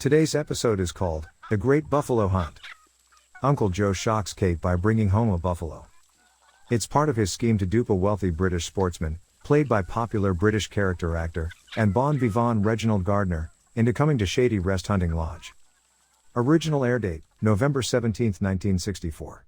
Today's episode is called The Great Buffalo Hunt. Uncle Joe shocks Kate by bringing home a buffalo. It's part of his scheme to dupe a wealthy British sportsman, played by popular British character actor and bon vivant Reginald Gardiner, into coming to Shady Rest Hunting Lodge. Original air date, November 17, 1964.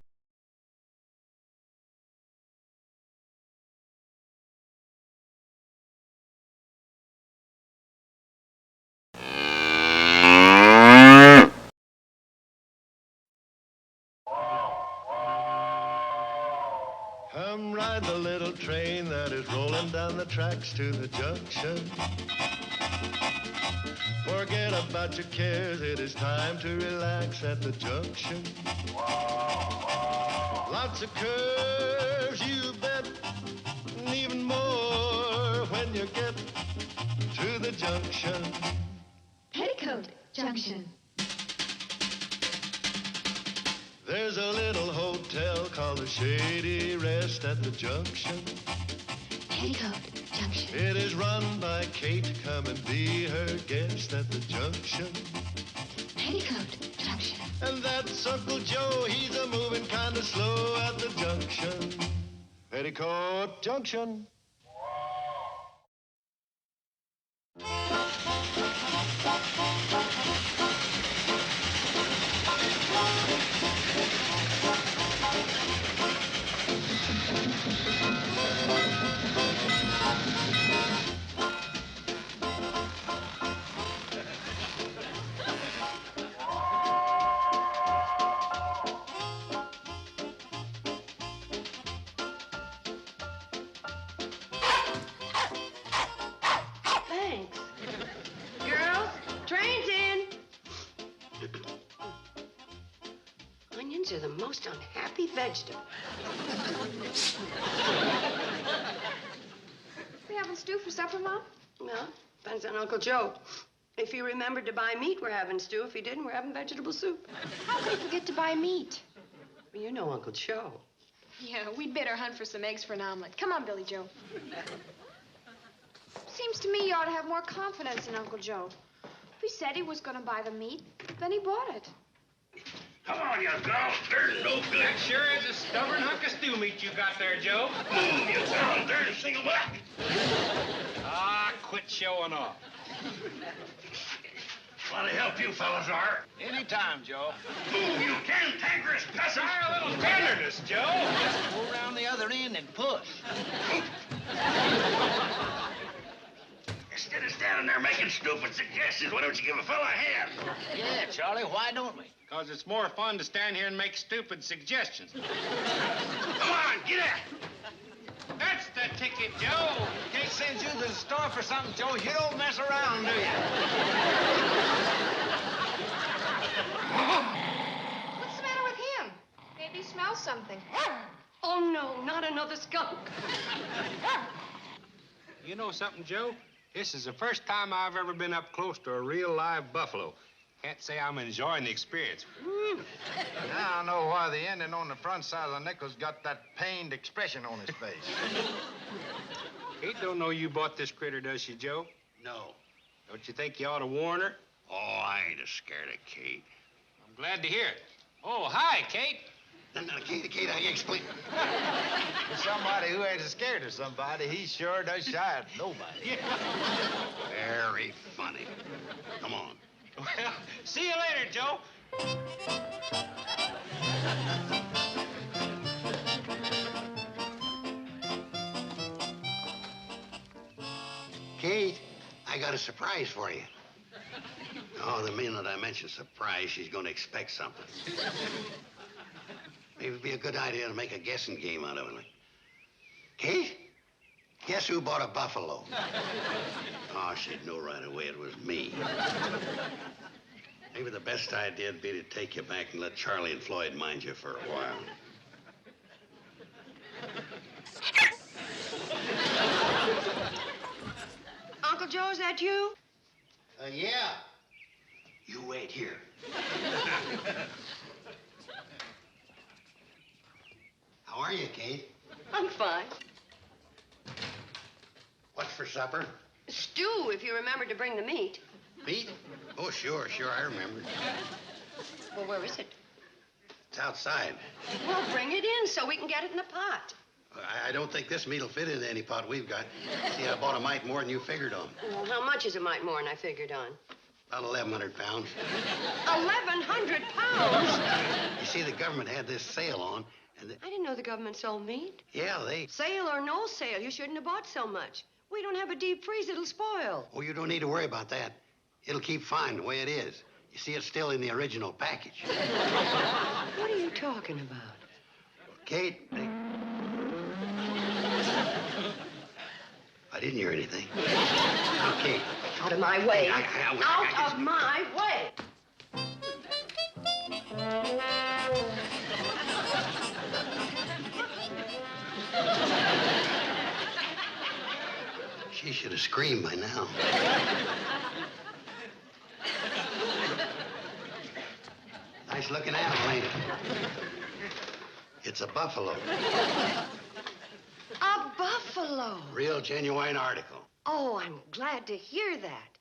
Come ride the little train that is rolling down the tracks to the junction. Forget about your cares, it is time to relax at the junction. Lots of curves, you bet, and even more when you get to the junction. Petticoat Junction. There's a little hotel called the Shady Rest at the junction. Petticoat Junction. It is run by Kate. Come and be her guest at the junction. Petticoat Junction. And that's Uncle Joe. He's a moving kind of slow at the junction. Petticoat Junction. Thanks. Girls, train's in. Onions are the most unhappy vegetable. We having stew for supper, Mom? Well, depends on Uncle Joe. If he remembered to buy meat, we're having stew. If he didn't, we're having vegetable soup. How could we forget to buy meat? Well, you know Uncle Joe. Yeah, we'd better hunt for some eggs for an omelet. Come on, Billy Joe. Seems to me you ought to have more confidence in Uncle Joe. If he said he was going to buy the meat, then he bought it. Come on, you girl. There's no good. That sure is a stubborn hunk of stew meat you got there, Joe. Move, you girl. There's a single buck. Ah, quit showing off. Want to help you fellas are. Anytime, Joe. Move, you cantankerous peasant. Try a little tenderness, Joe. Go around the other end and push. Instead of standing there making stupid suggestions, why don't you give a fella a hand? Yeah, Charlie, why don't we? Because it's more fun to stand here and make stupid suggestions. Come on, get at it. That's the ticket, Joe. Kate sends you to the store for something, Joe. You don't mess around, do you? What's the matter with him? Maybe he smells something. Oh, no, not another skunk. You know something, Joe? This is the first time I've ever been up close to a real live buffalo. Can't say I'm enjoying the experience. Woo. Now I know why the ending on the front side of the nickel's got that pained expression on his face. Kate don't know you bought this critter, does she, Joe? No. Don't you think you ought to warn her? Oh, I ain't scared of Kate. I'm glad to hear it. Oh, hi, Kate. Now, Kate, I explain. For somebody who ain't scared of somebody, he sure does shy at nobody. Very funny. Come on. Well, see you later, Joe. Kate, I got a surprise for you. Oh, the minute I mention surprise, she's going to expect something. Maybe it'd be a good idea to make a guessing game out of it. Kate, guess who bought a buffalo? Oh, she'd know right away it was me. Maybe the best idea would be to take you back and let Charlie and Floyd mind you for a while. Uncle Joe, is that you? Yeah. You wait here. How are you, Kate? I'm fine. What's for supper? Stew, if you remember to bring the meat. Meat? Oh, sure, I remember. Well, where is it? It's outside. Well, bring it in so we can get it in the pot. I don't think this meat'll fit into any pot we've got. See, I bought a mite more than you figured on. Well, how much is a mite more than I figured on? About 1,100 pounds. 1,100 pounds? You see, the government had this sale on, and I didn't know the government sold meat. yeah, they... Sale or no sale, you shouldn't have bought so much. We don't have a deep freeze, it'll spoil. Oh, you don't need to worry about that. It'll keep fine the way it is. You see, it's still in the original package. What are you talking about? Kate, I didn't hear anything. Now, Kate. Out of my way. Out of my way. She should have screamed by now. Nice looking animal, ain't it? It's a buffalo. A buffalo. Real genuine article. Oh, I'm glad to hear that.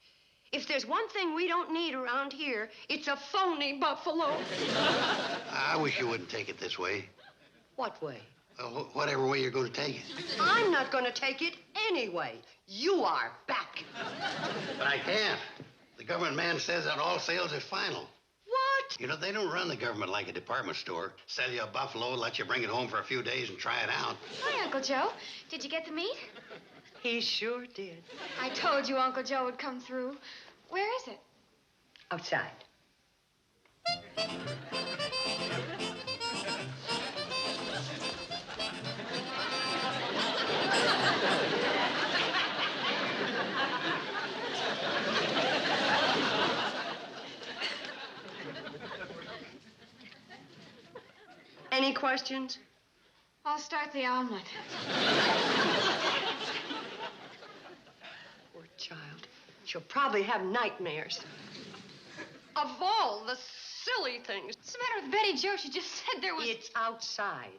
If there's one thing we don't need around here, it's a phony buffalo. I wish you wouldn't take it this way. What way? Whatever way you're going to take it. I'm not going to take it anyway. You are back. But I can't. The government man says that all sales are final. What? You know, they don't run the government like a department store. Sell you a buffalo, let you bring it home for a few days and try it out. Hi, Uncle Joe. Did you get the meat? He sure did. I told you Uncle Joe would come through. Where is it? Outside. Any questions? I'll start the omelet. Poor child. She'll probably have nightmares. Of all the silly things. What's the matter with Betty Jo? She just said there was... It's outside.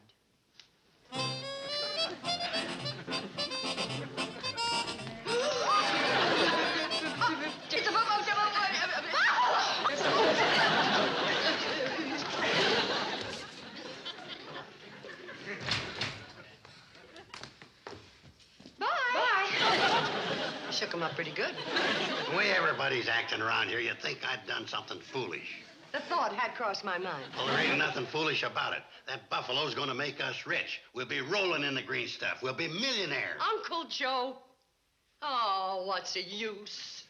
Shook him up pretty good. The way everybody's acting around here, you'd think I'd done something foolish. The thought had crossed my mind. Well, there ain't nothing foolish about it. That buffalo's gonna make us rich. We'll be rolling in the green stuff. We'll be millionaires. Uncle Joe. Oh, what's the use?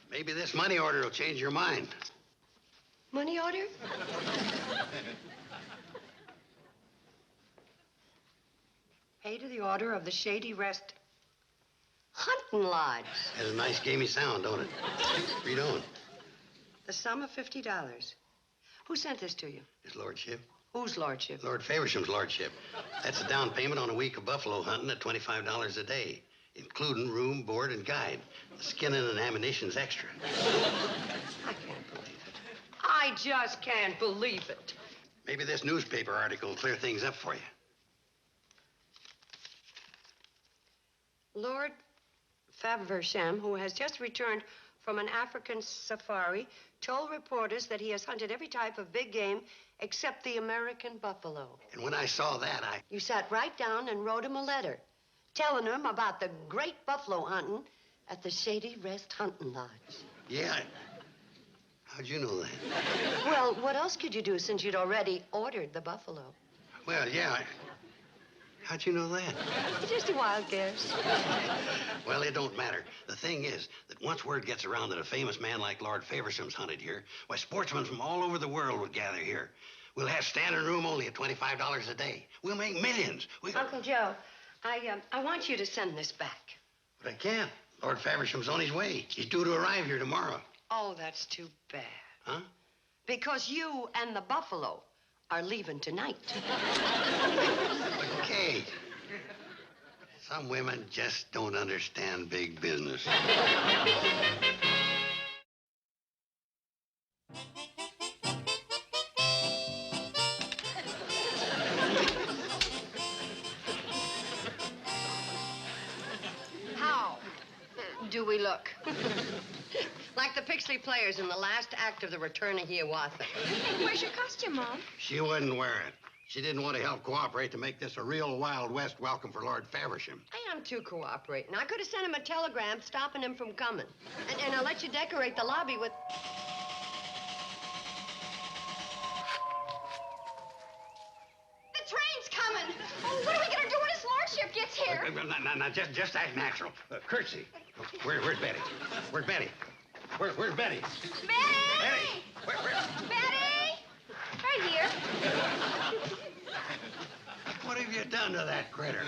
Maybe this money order will change your mind. Money order? Pay to the order of the Shady Rest Hunting Lodge. Has a nice gamey sound, don't it? Read on. The sum of $50. Who sent this to you? His lordship. Whose lordship? Lord Faversham's lordship. That's a down payment on a week of buffalo hunting at $25 a day, including room, board, and guide. The skinning and ammunition's extra. I can't believe it. I just can't believe it. Maybe this newspaper article will clear things up for you. Lord Faversham, who has just returned from an African safari, told reporters that he has hunted every type of big game except the American buffalo. And when I saw that, You sat right down and wrote him a letter telling him about the great buffalo hunting at the Shady Rest Hunting Lodge. Yeah. How'd you know that? Well, what else could you do since you'd already ordered the buffalo? Well, yeah. How'd you know that? Just a wild guess. Well, it don't matter. The thing is that once word gets around that a famous man like Lord Faversham's hunted here, why, sportsmen from all over the world would gather here. We'll have standing room only at $25 a day. We'll make millions. Uncle Joe, I want you to send this back. But I can't. Lord Faversham's on his way. He's due to arrive here tomorrow. Oh, that's too bad. Huh? Because you and the buffalo are leaving tonight. But, Kate, some women just don't understand big business. How do we look? the Pixley Players in the last act of The Return of Hiawatha. Hey, where's your costume, Mom? She wouldn't wear it. She didn't want to help cooperate to make this a real Wild West welcome for Lord Faversham. I am too cooperating. I could have sent him a telegram stopping him from coming. And I'll let you decorate the lobby with... The train's coming. Oh, what are we going to do when his lordship gets here? Now, just act natural. Curtsy. Where's Betty? Where's Betty? Where's Betty? Betty! Betty! Where? Betty! Right here. What have you done to that critter?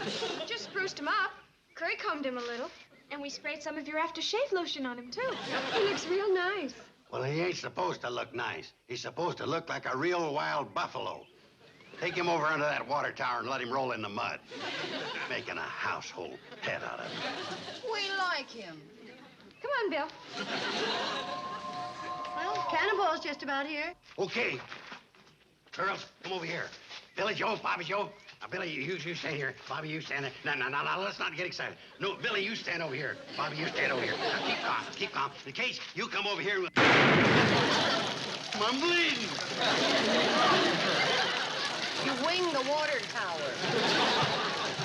Just spruced him up. Curry combed him a little. And we sprayed some of your aftershave lotion on him, too. He looks real nice. Well, he ain't supposed to look nice. He's supposed to look like a real wild buffalo. Take him over under that water tower and let him roll in the mud. Making a household pet out of him. We like him. Come on, Bill. Well, Cannonball's just about here. Okay. Girls, come over here. Billy Joe, Bobby Joe. Now, Billy, you stay here. Bobby, you stand there. No, let's not get excited. No, Billy, you stand over here. Bobby, you stand over here. Now, keep calm. In case you come over here. I'm bleeding. You wing the water tower.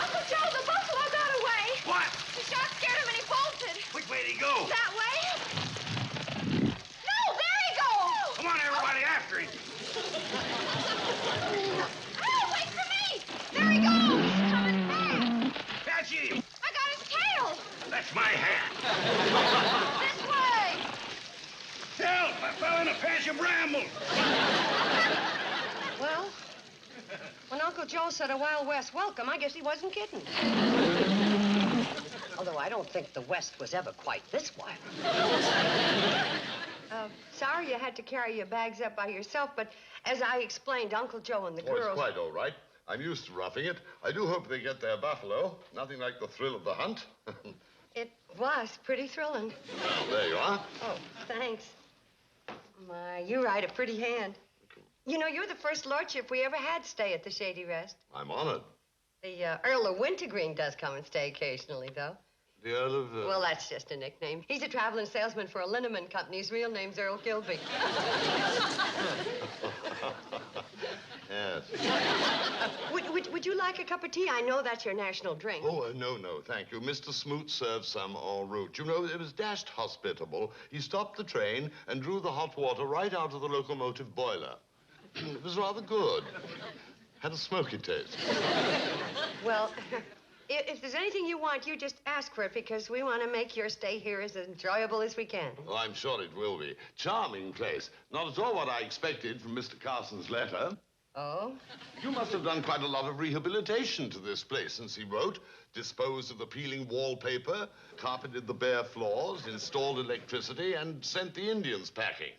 Uncle Joe, the buffalo got away. What? The shot scared him and he bolted. Which way did he go? That way? No, there he goes. Come on, everybody, after him. Oh, wait for me. There he goes. He's coming back. Catch him. I got his tail. That's my hat. This way. Help! I fell in a patch of brambles. Well, when Uncle Joe said a Wild West welcome, I guess he wasn't kidding. Although I don't think the West was ever quite this wild. Sorry you had to carry your bags up by yourself, but as I explained, Uncle Joe and the Oh, it's girls... quite all right. I'm used to roughing it. I do hope they get their buffalo. Nothing like the thrill of the hunt. It was pretty thrilling. Well, there you are. Oh, thanks. My, you write a pretty hand. You know, you're the first lordship we ever had stay at the Shady Rest. I'm honored. The Earl of Wintergreen does come and stay occasionally, though. The Earl of... Well, that's just a nickname. He's a traveling salesman for a liniment company. His real name's Earl Kilby. Yes. Would you like a cup of tea? I know that's your national drink. Oh, no, thank you. Mr. Smoot served some en route. You know, it was dashed hospitable. He stopped the train and drew the hot water right out of the locomotive boiler. It was rather good. Had a smoky taste. Well, if there's anything you want, you just ask for it, because we want to make your stay here as enjoyable as we can. Oh, I'm sure it will be. Charming place. Not at all what I expected from Mr. Carson's letter. Oh? You must have done quite a lot of rehabilitation to this place since he wrote. Disposed of the peeling wallpaper, carpeted the bare floors, installed electricity, and sent the Indians packing.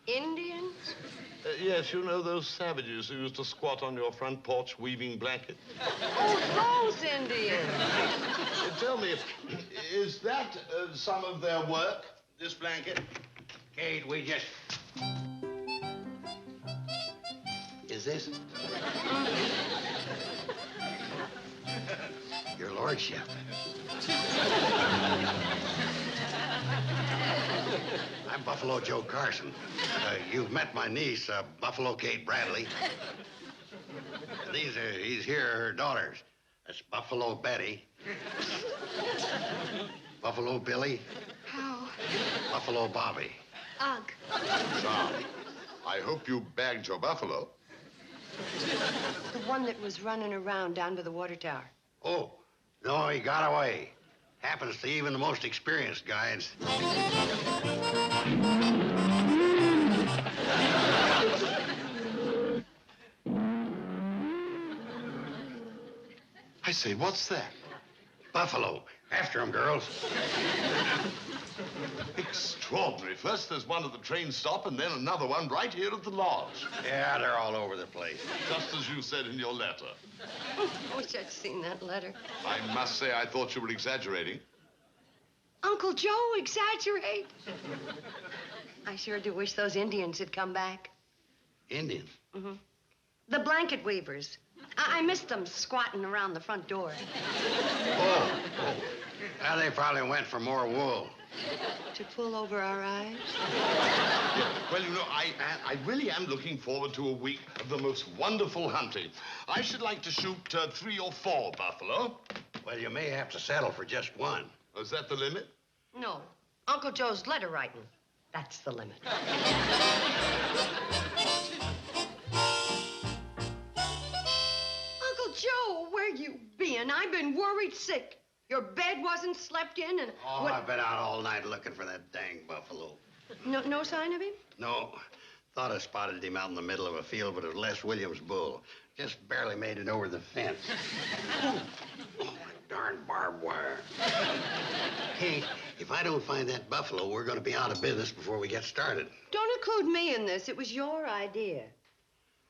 Indians? Yes, you know those savages who used to squat on your front porch weaving blankets? Oh, those Indians. Tell me, is that some of their work, this blanket? Kate, we just... Is this? Your lordship. I'm Buffalo Joe Carson. You've met my niece, Buffalo Kate Bradley. These here are her daughters. That's Buffalo Betty. Buffalo Billy. How? Buffalo Bobby. Ugh. So, I hope you bagged your buffalo. The one that was running around down to the water tower. Oh, no, he got away. Happens to even the most experienced guides. I say, what's that? Buffalo. After him, girls. Extraordinary. First there's one at the train stop, and then another one right here at the lodge. Yeah, they're all over the place. Just as you said in your letter. I wish I'd seen that letter. I must say I thought you were exaggerating. Uncle Joe, exaggerate. I sure do wish those Indians had come back. Indians? Mm-hmm. The blanket weavers. I missed them squatting around the front door. Oh. Well, they probably went for more wool. To pull over our eyes? Yeah. Well, you know, I really am looking forward to a week of the most wonderful hunting. I should like to shoot 3 or 4 buffalo. Well, you may have to settle for just one. Oh, is that the limit? No. Uncle Joe's letter writing. That's the limit. Uncle Joe, where you been? I've been worried sick. Your bed wasn't slept in and... Oh, I've been out all night looking for that dang buffalo. No sign of him? No. Thought I spotted him out in the middle of a field, but it was Les Williams' bull. Just barely made it over the fence. Oh, that darn barbed wire. Hey, if I don't find that buffalo, we're going to be out of business before we get started. Don't include me in this. It was your idea.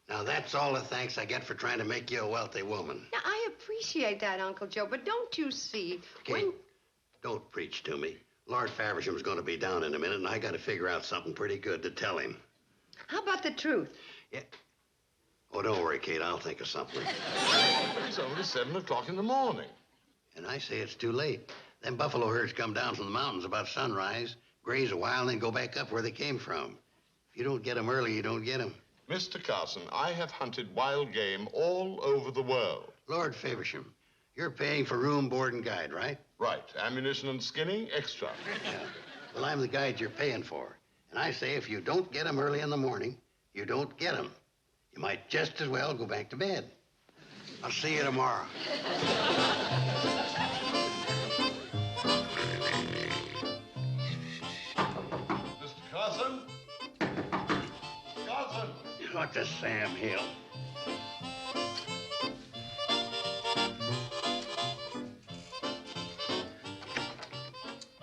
Now, that's all the thanks I get for trying to make you a wealthy woman. Now, I appreciate that, Uncle Joe, but don't you see, Kate, don't preach to me. Lord Faversham's going to be down in a minute, and I got to figure out something pretty good to tell him. How about the truth? Yeah. Oh, don't worry, Kate. I'll think of something. But it's only 7 o'clock in the morning. And I say it's too late. Them buffalo herds come down from the mountains about sunrise, graze a while, and then go back up where they came from. If you don't get them early, you don't get them. Mr. Carson, I have hunted wild game all over the world. Lord Faversham, you're paying for room, board, and guide, right? Right. Ammunition and skinning, extra. Yeah. Well, I'm the guide you're paying for. And I say if you don't get them early in the morning, you don't get them. You might just as well go back to bed. I'll see you tomorrow. Mr. Carson? Carson! What the Sam Hill?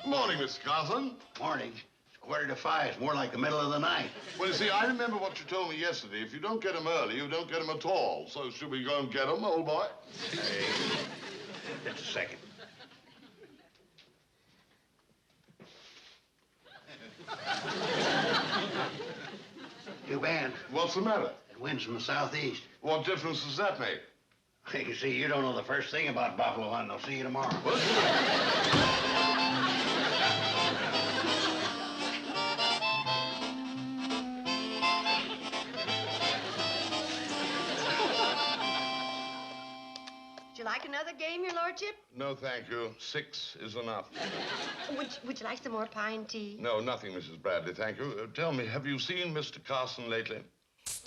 Good morning, Mr. Carson. Morning. It's 4:45. It's more like the middle of the night. Well, you see, I remember what you told me yesterday. If you don't get them early, you don't get them at all. So should we go and get them, old boy? Hey, just a second. Too bad. What's the matter? It winds from the southeast. What difference does that make? You see, you don't know the first thing about buffalo hunting. I'll see you tomorrow. Would you like another game, your lordship? No, thank you. 6 is enough. Would you like some more pine tea? No, nothing, Mrs. Bradley, thank you. Tell me, have you seen Mr. Carson lately?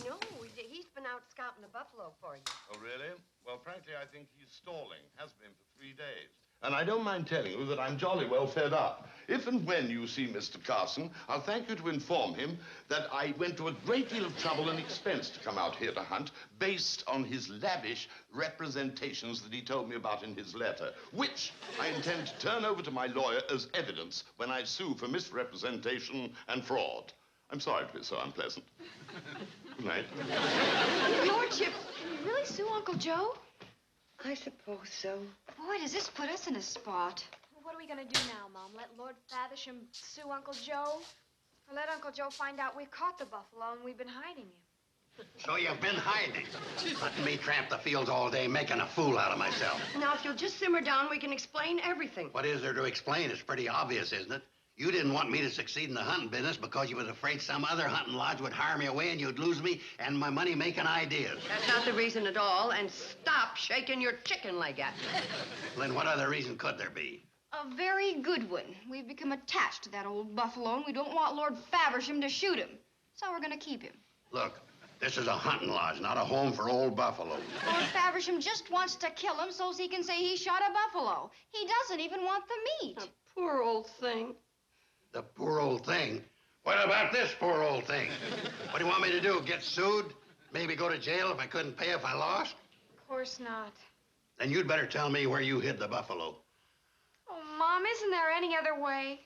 No, he's been out scouting the buffalo for you. Oh, really? Well, frankly, I think he's stalling. Has been for 3 days. And I don't mind telling you that I'm jolly well fed up. If and when you see Mr. Carson, I'll thank you to inform him that I went to a great deal of trouble and expense to come out here to hunt based on his lavish representations that he told me about in his letter, which I intend to turn over to my lawyer as evidence when I sue for misrepresentation and fraud. I'm sorry to be so unpleasant. Good night. Your lordship, Can you really sue Uncle Joe? I suppose so. Boy, does this put us in a spot. What are we gonna do now, Mom? Let Lord Faversham sue Uncle Joe? Or let Uncle Joe find out we've caught the buffalo and we've been hiding him? So you've been hiding. Letting me tramp the fields all day, making a fool out of myself. Now, if you'll just simmer down, we can explain everything. What is there to explain? It's pretty obvious, isn't it? You didn't want me to succeed in the hunting business because you was afraid some other hunting lodge would hire me away and you'd lose me and my money-making ideas. That's not the reason at all, and stop shaking your chicken leg at me. Then what other reason could there be? A very good one. We've become attached to that old buffalo, and we don't want Lord Faversham to shoot him. So we're gonna keep him. Look, this is a hunting lodge, not a home for old buffaloes. Lord Faversham just wants to kill him so he can say he shot a buffalo. He doesn't even want the meat. The poor old thing. The poor old thing? What about this poor old thing? What do you want me to do, get sued? Maybe go to jail if I couldn't pay if I lost? Of course not. Then you'd better tell me where you hid the buffalo. Oh, Mom, isn't there any other way?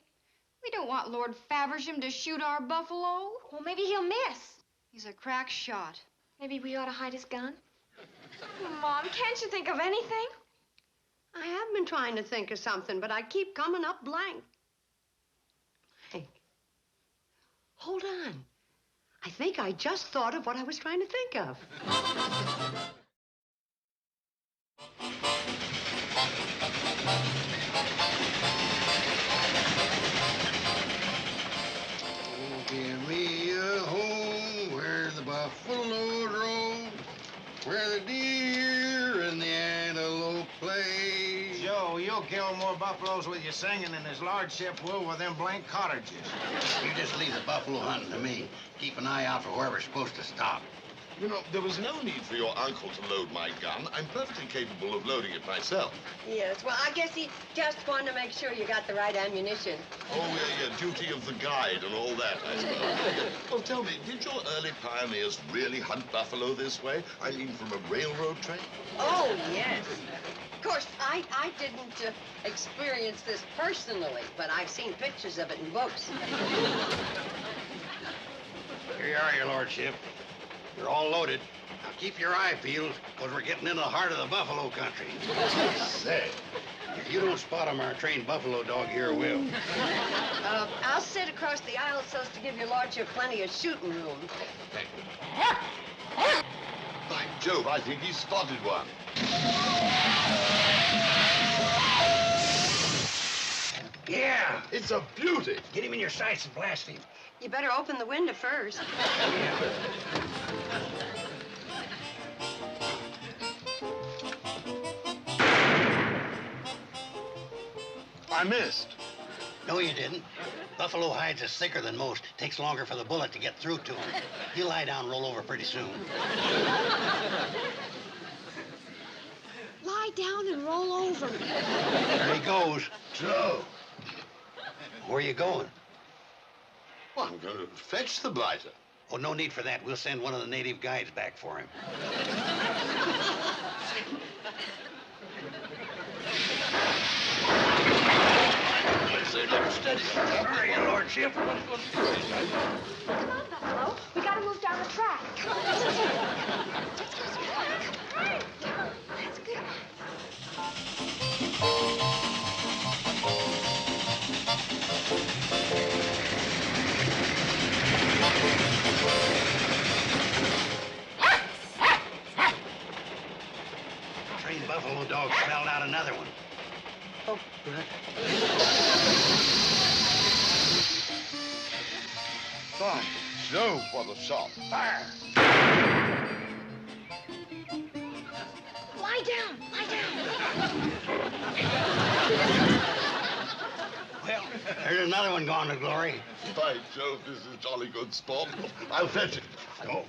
We don't want Lord Faversham to shoot our buffalo. Well, maybe he'll miss. He's a crack shot. Maybe we ought to hide his gun? Mom, can't you think of anything? I have been trying to think of something, but I keep coming up blank. Hey, hold on. I think I just thought of what I was trying to think of. Buffalo Road, where the deer and the antelope play. Joe, you'll kill more buffaloes with your singing than his lordship will with them blank cottages. You just leave the buffalo hunting to me. Keep an eye out for where we're supposed to stop. You know, there was no need for your uncle to load my gun. I'm perfectly capable of loading it myself. Yes, well, I guess he just wanted to make sure you got the right ammunition. Oh, yeah, duty of the guide and all that, I suppose. Well, tell me, did your early pioneers really hunt buffalo this way? I mean, from a railroad train? Oh, yes. Of course, I didn't experience this personally, but I've seen pictures of it in books. Here you are, your lordship. You're all loaded. Now keep your eye peeled, because we're getting into the heart of the buffalo country. Say. If you don't spot him, our trained buffalo dog here will. I'll sit across the aisle so as to give your lordship plenty of shooting room. By Jove, I think he spotted one. Yeah! It's a beauty. Get him in your sights and blast him. You better open the window first. I missed. No, you didn't. Buffalo hides is thicker than most. Takes longer for the bullet to get through to him. He'll lie down and roll over pretty soon. Lie down and roll over. There he goes. Joe. Where are you going? Well, I'm going to fetch the blighter. Oh, no need for that. We'll send one of the native guides back for him. Say, look steady. Sorry, your lordship. Come on, Buffalo. We gotta move down the track. That's good. Trained buffalo dog smelled out another one. Oh, good. By Jove, what a shot. Fire! Lie down. Lie down. Well, there's another one gone to glory. By Jove, this is jolly good sport. I'll fetch it. Oh,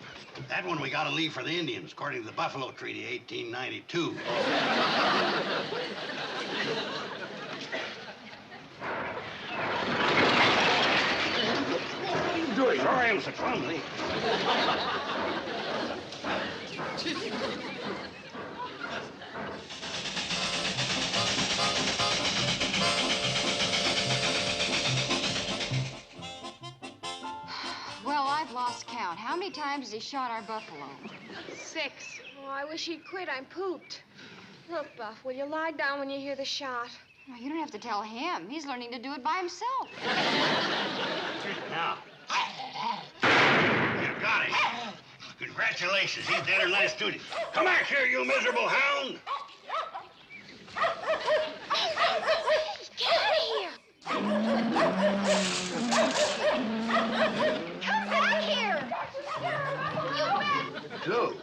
that one we gotta leave for the Indians, according to the Buffalo Treaty, 1892. What are you doing? Sorry I'm so clumsy. Well, I've lost count. How many times has he shot our buffalo? 6. Oh, I wish he'd quit. I'm pooped. Look, Buff, will you lie down when you hear the shot? Well, you don't have to tell him. He's learning to do it by himself. Now. You got him. Congratulations. He's dead or nice duty. Come back here, you miserable hound. Get out of here! Come back here! You bet! Joe,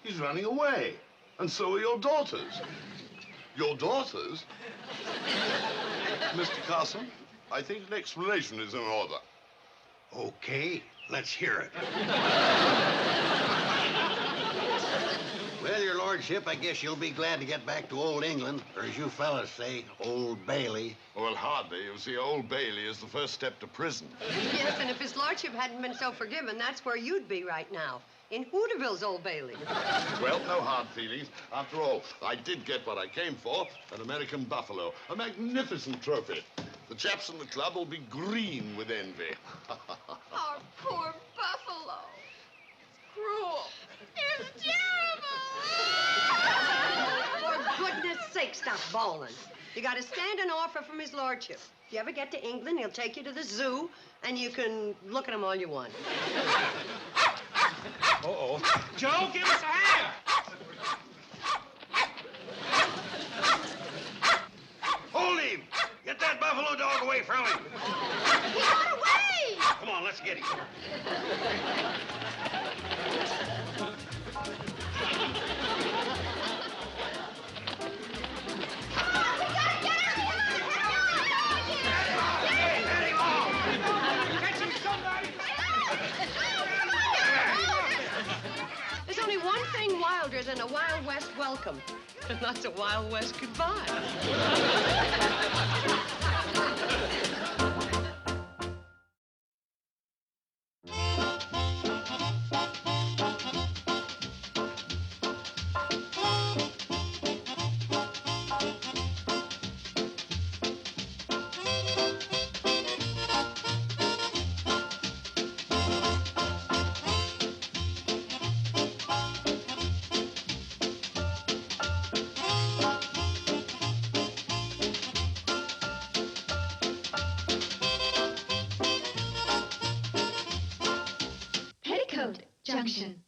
he's running away. And so are your daughters. Your daughters? Mr. Carson, I think an explanation is in order. Okay, let's hear it. Well, your lordship, I guess you'll be glad to get back to old England, or as you fellas say, Old Bailey. Well, hardly. You see, Old Bailey is the first step to prison. Yes, and if his lordship hadn't been so forgiven, that's where you'd be right now. In Hooterville's Old Bailey. Well, no hard feelings. After all, I did get what I came for, an American buffalo. A magnificent trophy. The chaps in the club will be green with envy. Our poor buffalo. It's cruel. It's terrible. For goodness sake, stop bawling. You got a standing offer from his lordship. If you ever get to England, he'll take you to the zoo, and you can look at him all you want. Uh-oh. Joe, give us a hand. Hold him! Get that buffalo dog away from him! He got away! Come on, let's get him. milder than a Wild West welcome. And that's a Wild West goodbye. Petticoat Junction.